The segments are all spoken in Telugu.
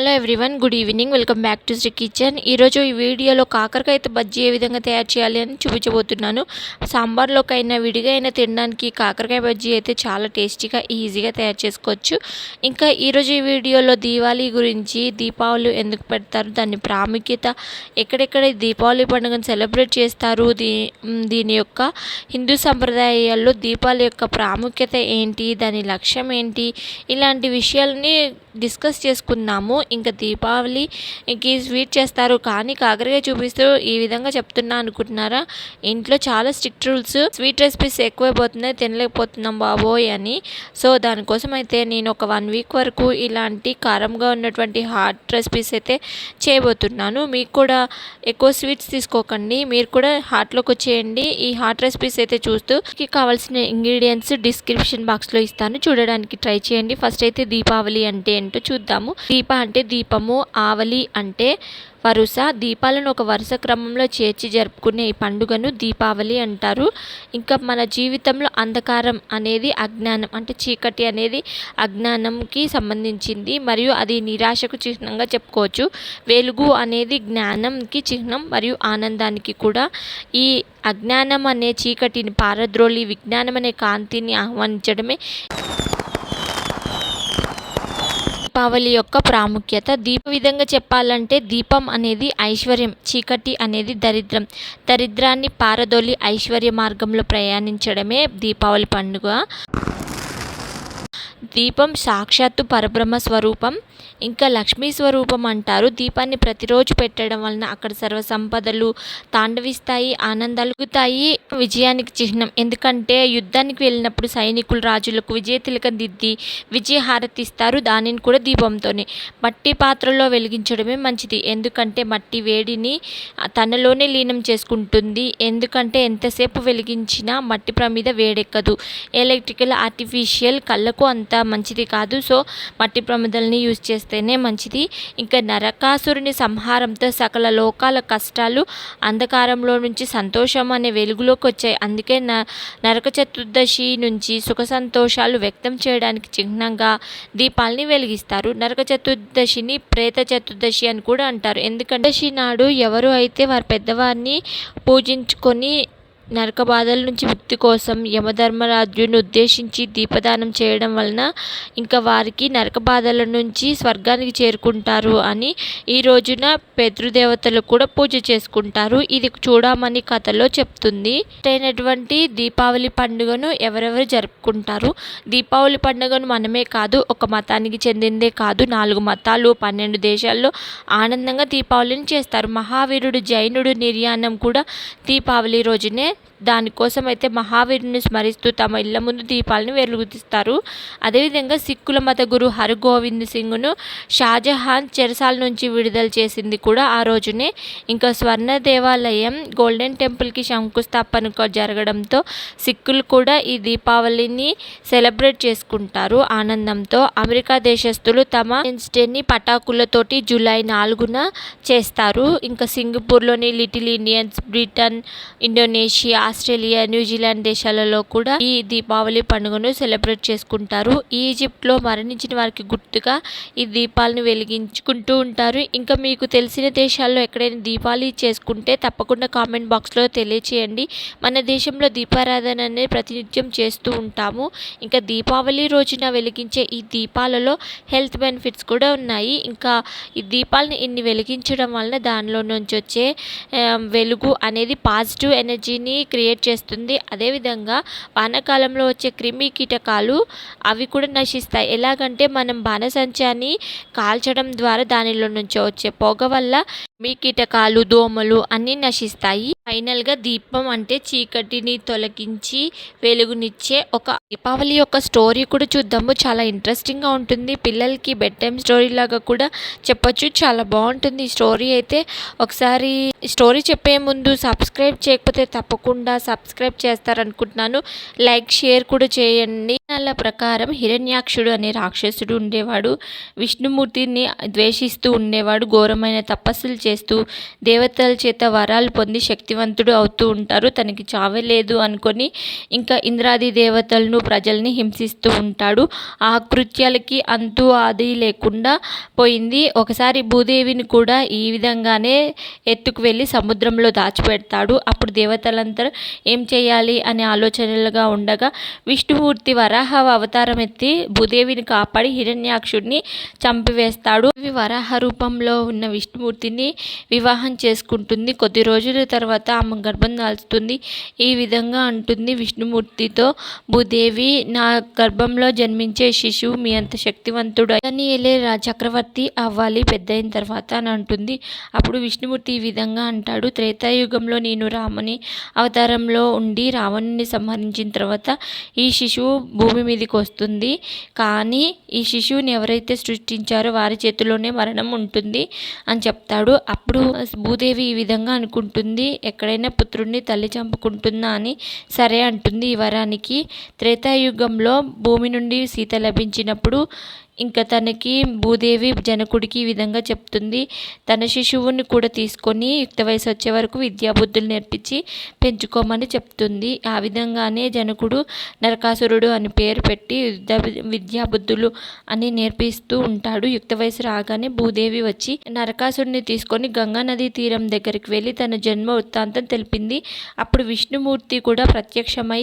Hello everyone, good evening. Welcome back to Sri kitchen. ఈరోజు ఈ వీడియోలో కాకరకాయ బజ్జీ ఏ విధంగా తయారు చేయాలి అని చూపించబోతున్నాను. సాంబార్లోకైనా విడిగా అయినా తినడానికి కాకరకాయ బజ్జీ అయితే చాలా టేస్టీగా ఈజీగా తయారు చేసుకోవచ్చు. ఇంకా ఈరోజు ఈ వీడియోలో దీపావళి గురించి, దీపావళి ఎందుకు పెడతారు, దాని ప్రాముఖ్యత, ఎక్కడెక్కడ దీపావళి పండుగను సెలబ్రేట్ చేస్తారు, దీని యొక్క హిందూ సంప్రదాయాల్లో దీపావళి యొక్క ప్రాముఖ్యత ఏంటి, దాని లక్ష్యం ఏంటి, ఇలాంటి విషయాలని డిస్కస్ చేసుకున్నాము. ఇంకా దీపావళికి స్వీట్ చేస్తారు కానీ కాకరకాయ చూపిస్తూ ఈ విధంగా చెప్తున్నా అనుకుంటున్నారా? ఇంట్లో చాలా స్ట్రిక్ట్ రూల్స్, స్వీట్ రెసిపీస్ ఎక్కువైపోతున్నాయి, తినలేకపోతున్నాం బాబోయ్ అని. సో దానికోసం అయితే నేను ఒక 1 వీక్ వరకు ఇలాంటి కారంగా ఉన్నటువంటి హాట్ రెసిపీస్ అయితే చేయబోతున్నాను. మీకు కూడా ఎక్కువ స్వీట్స్ తీసుకోకండి, మీరు కూడా హాట్లోకి వచ్చేయండి. ఈ హాట్ రెసిపీస్ అయితే చూస్తూ కావాల్సిన ఇంగ్రీడియంట్స్ డిస్క్రిప్షన్ బాక్స్లో ఇస్తాను, చూడడానికి ట్రై చేయండి. ఫస్ట్ అయితే దీపావళి అంటే ఏంటో చూద్దాము. దీప అంటే దీపము, ఆవలి అంటే వరుస. దీపాలను ఒక వరుస క్రమంలో చేర్చి జరుపుకునే ఈ పండుగను దీపావళి అంటారు. ఇంకా మన జీవితంలో అంధకారం అనేది అజ్ఞానం, అంటే చీకటి అనేది అజ్ఞానంకి సంబంధించింది మరియు అది నిరాశకు చిహ్నంగా చెప్పుకోవచ్చు. వెలుగు అనేది జ్ఞానంకి చిహ్నం మరియు ఆనందానికి కూడా. ఈ అజ్ఞానం అనే చీకటిని పారద్రోలి విజ్ఞానం అనే కాంతిని ఆహ్వానించడమే దీపావళి యొక్క ప్రాముఖ్యత. విధంగా చెప్పాలంటే దీపం అనేది ఐశ్వర్యం, చీకటి అనేది దరిద్రం. దరిద్రాన్ని పారదోలి ఐశ్వర్య మార్గంలో ప్రయాణించడమే దీపావళి పండుగ. దీపం సాక్షాత్తు పరబ్రహ్మ స్వరూపం, ఇంకా లక్ష్మీ స్వరూపం అంటారు. దీపాన్ని ప్రతిరోజు పెట్టడం వలన అక్కడ సర్వ సంపదలు తాండవిస్తాయి, ఆనందాలు కలుగుతాయి. విజయానికి చిహ్నం, ఎందుకంటే యుద్ధానికి వెళ్ళినప్పుడు సైనికులు రాజులకు విజయ తిలకం దిద్ది విజయ హారతిస్తారు, దానిని కూడా దీపంతోనే. మట్టి పాత్రలో వెలిగించడమే మంచిది, ఎందుకంటే మట్టి వేడిని తనలోనే లీనం చేసుకుంటుంది. ఎందుకంటే ఎంతసేపు వెలిగించినా మట్టి ప్రమిద వేడెక్కదు. ఎలక్ట్రికల్ ఆర్టిఫిషియల్ కళ్ళకు అంత మంచిది కాదు. సో మట్టి ప్రమిదల్ని యూజ్ చేస్తేనే మంచిది. ఇంకా నరకాసురుని సంహారంతో సకల లోకాల కష్టాలు అంధకారంలో నుంచి సంతోషం అనే వెలుగులోకి వచ్చాయి. అందుకే నరక చతుర్దశి నుంచి సుఖ సంతోషాలు వ్యక్తం చేయడానికి చిహ్నంగా దీపాలని వెలిగిస్తారు. నరక చతుర్దశిని ప్రేత చతుర్దశి అని కూడా అంటారు. ఎందుకంటే నాడు ఎవరు అయితే వారి పెద్దవారిని పూజించుకొని నరక బాధల నుంచి ముక్తి కోసం యమధర్మరాజుని ఉద్దేశించి దీపదానం చేయడం వలన ఇంకా వారికి నరక బాధల నుంచి స్వర్గానికి చేరుకుంటారు అని ఈ రోజున పితృదేవతలు కూడా పూజ చేసుకుంటారు. ఇది చూడమని కథలో చెప్తుంది. అయినటువంటి దీపావళి పండుగను ఎవరెవరు జరుపుకుంటారు? దీపావళి పండుగను మనమే కాదు, ఒక మతానికి చెందిందే కాదు, 4 మతాలు 12 దేశాల్లో ఆనందంగా దీపావళిని చేస్తారు. మహావీరుడు జైనుడు నిర్యాణం కూడా దీపావళి రోజునే. దానికోసం అయితే మహావీరుని స్మరిస్తూ తమ ఇళ్ల ముందు దీపాలను వెలుగుతిస్తారు. అదేవిధంగా సిక్కుల మత గురు హరగోవింద్ సింగ్ను షాజహాన్ చెరసాల నుంచి విడుదల చేసింది కూడా ఆ రోజునే. ఇంకా స్వర్ణ దేవాలయం గోల్డెన్ టెంపుల్కి శంకుస్థాపన జరగడంతో సిక్కులు కూడా ఈ దీపావళిని సెలబ్రేట్ చేసుకుంటారు ఆనందంతో. అమెరికా దేశస్తులు తమ డేని పటాకులతోటి జూలై 4న చేస్తారు. ఇంకా సింగపూర్లోని little Indians, Britain, Indonesia, Australia, New Zealand దేశాలలో కూడా ఈ దీపావళి పండుగను సెలబ్రేట్ చేసుకుంటారు. ఈజిప్ట్లో మరణించిన వారికి గుర్తుగా ఈ దీపాలను వెలిగించుకుంటూ ఉంటారు. ఇంకా మీకు తెలిసిన దేశాల్లో ఎక్కడైనా దీపావళి చేసుకుంటే తప్పకుండా కామెంట్ బాక్స్లో తెలియచేయండి. మన దేశంలో దీపారాధన అనేది ప్రతినిత్యం చేస్తూ ఉంటాము. ఇంకా దీపావళి రోజున వెలిగించే ఈ దీపాలలో హెల్త్ బెనిఫిట్స్ కూడా ఉన్నాయి. ఇంకా ఈ దీపాలను ఇన్ని వెలిగించడం వలన దానిలో నుంచి వచ్చే వెలుగు అనేది పాజిటివ్ ఎనర్జీని క్రియేట్ చేస్తుంది. అదేవిధంగా వానాకాలంలో వచ్చే క్రిమి కీటకాలు అవి కూడా నశిస్తాయి. ఎలాగంటే మనం బాణసంచాన్ని కాల్చడం ద్వారా దానిలో నుంచి వచ్చే పొగ వల్ల మీ కీటకాలు, దోమలు అన్నీ నశిస్తాయి. ఫైనల్గా దీపం అంటే చీకటిని తొలగించి వెలుగునిచ్చే ఒక దీపావళి యొక్క స్టోరీ కూడా చూద్దాము. చాలా ఇంట్రెస్టింగ్గా ఉంటుంది. పిల్లలకి బెడ్ టైమ్ స్టోరీ లాగా కూడా చెప్పొచ్చు. చాలా బాగుంటుంది ఈ స్టోరీ అయితే. ఒకసారి స్టోరీ చెప్పే ముందు సబ్స్క్రైబ్ చేయకపోతే తప్పకుండా సబ్స్క్రైబ్ చేస్తారనుకుంటున్నాను. లైక్, షేర్ కూడా చేయండి. వాళ్ళ ప్రకారం హిరణ్యాక్షుడు అనే రాక్షసుడు ఉండేవాడు. విష్ణుమూర్తిని ద్వేషిస్తూ ఉండేవాడు. ఘోరమైన తపస్సులు చేస్తూ దేవతల చేత వరాలు పొంది శక్తివంతుడు శక్తివంతుడు అవుతూ ఉంటారు. తనకి చావే లేదు అనుకొని ఇంకా ఇంద్రాది దేవతలను ప్రజల్ని హింసిస్తూ ఉంటాడు. ఆ కృత్యాలకి అంతు ఆది లేకుండా పోయింది. ఒకసారి భూదేవిని కూడా ఈ విధంగానే ఎత్తుకు వెళ్ళి సముద్రంలో దాచిపెడతాడు. అప్పుడు దేవతలంతా ఏం చేయాలి అనే ఆలోచనలుగా ఉండగా విష్ణుమూర్తి వరాహ అవతారం ఎత్తి భూదేవిని కాపాడి హిరణ్యాక్షుడిని చంపివేస్తాడు. వరాహ రూపంలో ఉన్న విష్ణుమూర్తిని వివాహం చేసుకుంటుంది. కొద్ది రోజుల తర్వాత ఆమె గర్భం దాల్చుతుంది. ఈ విధంగా అంటుంది విష్ణుమూర్తితో, భూదేవి, నా గర్భంలో జన్మించే శిశువు మీ అంత శక్తివంతుడు అని చక్రవర్తి అవ్వాలి పెద్దయిన తర్వాత అని అంటుంది. అప్పుడు విష్ణుమూర్తి ఈ విధంగా అంటాడు, త్రేతాయుగంలో నేను రాముని అవతారంలో ఉండి రావణుని సంహరించిన తర్వాత ఈ శిశువు భూమి మీదకి వస్తుంది. కానీ ఈ శిశువుని ఎవరైతే సృష్టించారో వారి చేతిలోనే మరణం ఉంటుంది అని చెప్తాడు. అప్పుడు భూదేవి ఈ విధంగా అనుకుంటుంది, ఎక్కడైనా పుత్రుడిని తల్లి చంపుకుంటుందా అని. సరే అంటుంది. ఈ వరానికి త్రేతాయుగంలో భూమి నుండి సీత లభించినప్పుడు ఇంకా తనకి భూదేవి జనకుడికి ఈ విధంగా చెప్తుంది, తన శిశువుని కూడా తీసుకొని యుక్త వయసు వచ్చే వరకు విద్యాబుద్ధులు నేర్పించి పెంచుకోమని చెప్తుంది. ఆ విధంగానే జనకుడు నరకాసురుడు అని పేరు పెట్టి విద్యాబుద్ధులు అని నేర్పిస్తూ ఉంటాడు. యుక్త వయసు రాగానే భూదేవి వచ్చి నరకాసురుడిని తీసుకొని గంగా నదీ తీరం దగ్గరికి వెళ్ళి తన జన్మ వృత్తాంతం తెలిపింది. అప్పుడు విష్ణుమూర్తి కూడా ప్రత్యక్షమై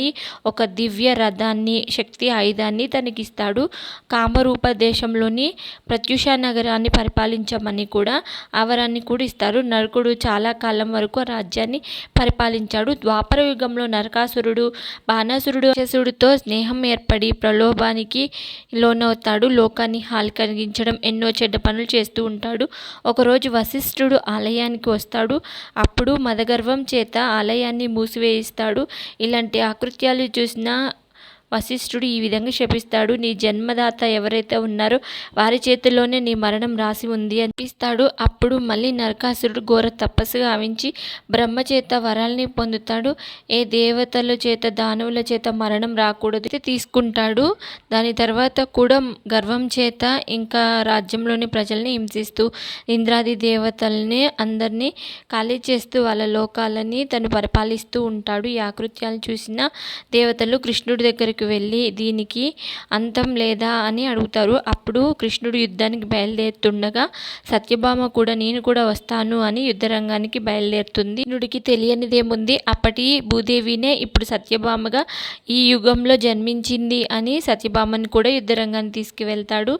ఒక దివ్య రథాన్ని, శక్తి ఆయుధాన్ని తనకిస్తాడు. కామరూప దేశంలోని ప్రత్యూష నగరాన్ని పరిపాలించమని కూడా ఆవరాన్ని కూడా ఇస్తారు. నరకుడు చాలా కాలం వరకు ఆ రాజ్యాన్ని పరిపాలించాడు. ద్వాపర యుగంలో నరకాసురుడు బాణాసురుడితో స్నేహం ఏర్పడి ప్రలోభానికి లోనవుతాడు. లోకాన్ని హాని కలిగించడం, ఎన్నో చెడ్డ పనులు చేస్తూ ఉంటాడు. ఒకరోజు వశిష్ఠుడు ఆలయానికి వస్తాడు. అప్పుడు మదగర్వం చేత ఆలయాన్ని మూసివేయిస్తాడు. ఇలాంటి ఆకృత్యాలు చూసిన వశిష్ఠుడు ఈ విధంగా శపిస్తాడు, నీ జన్మదాత ఎవరైతే ఉన్నారో వారి చేతిలోనే నీ మరణం రాసి ఉంది అనిపిస్తాడు. అప్పుడు మళ్ళీ నరకాసురుడు ఘోర తపస్సు గావించి బ్రహ్మ చేత వరాల్ని పొందుతాడు. ఏ దేవతల చేత దానవుల చేత మరణం రాకూడదు తీసుకుంటాడు. దాని తర్వాత కూడా గర్వం చేత ఇంకా రాజ్యంలోని ప్రజల్ని హింసిస్తూ ఇంద్రాది దేవతల్ని అందరినీ ఖాళీ చేస్తూ వాళ్ళ లోకాలని తను పరిపాలిస్తూ ఉంటాడు. ఈ ఆకృత్యాలను చూసిన దేవతలు కృష్ణుడి దగ్గరికి వెళ్ళి దీనికి అంతం లేదా అని అడుగుతారు. అప్పుడు కృష్ణుడు యుద్ధానికి బయలుదేరుతుండగా సత్యభామ కూడా నేను కూడా వస్తాను అని యుద్ధరంగానికి బయలుదేరుతుంది. కృష్ణుడికి తెలియనిదేముంది, అప్పటి భూదేవినే ఇప్పుడు సత్యభామగా ఈ యుగంలో జన్మించింది అని సత్యభామని కూడా యుద్ధరంగానికి తీసుకువెళ్తాడు.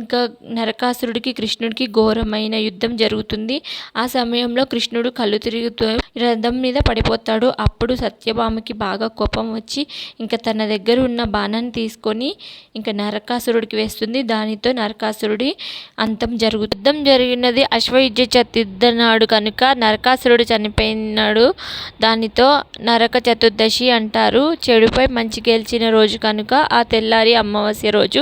ఇంకా నరకాసురుడికి కృష్ణుడికి ఘోరమైన యుద్ధం జరుగుతుంది. ఆ సమయంలో కృష్ణుడు కళ్ళు తిరుగుతూ రథం మీద పడిపోతాడు. అప్పుడు సత్యభామకి బాగా కోపం వచ్చి ఇంకా తన దగ్గర ఉన్న బాణాన్ని తీసుకొని ఇంకా నరకాసురుడికి వేస్తుంది. దానితో నరకాసురుడి అంతం యుద్ధం జరిగినది అశ్వయుజ చతుర్థి నాడు కనుక నరకాసురుడు చనిపోయినాడు. దానితో నరక చతుర్దశి అంటారు. చెడుపై మంచి గెలిచిన రోజు కనుక ఆ తెల్లారి అమావాస్య రోజు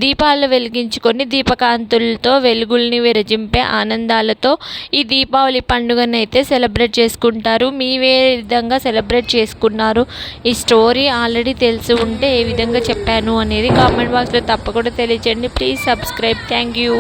దీపాలు వెలిగించుకొని దీపకాంతులతో వెలుగుల్ని విరజింపే ఆనందాలతో ఈ దీపావళి పండుగనైతే సెలబ్రేట్ చేసుకుంటారు. మీవే విధంగా సెలబ్రేట్ చేసుకున్నారు? ఈ స్టోరీ ఆల్రెడీ తెలిసి ఉంటే ఏ విధంగా చెప్పాను అనేది కామెంట్ బాక్స్లో తప్పకుండా తెలియజేయండి. Please subscribe. Thank you.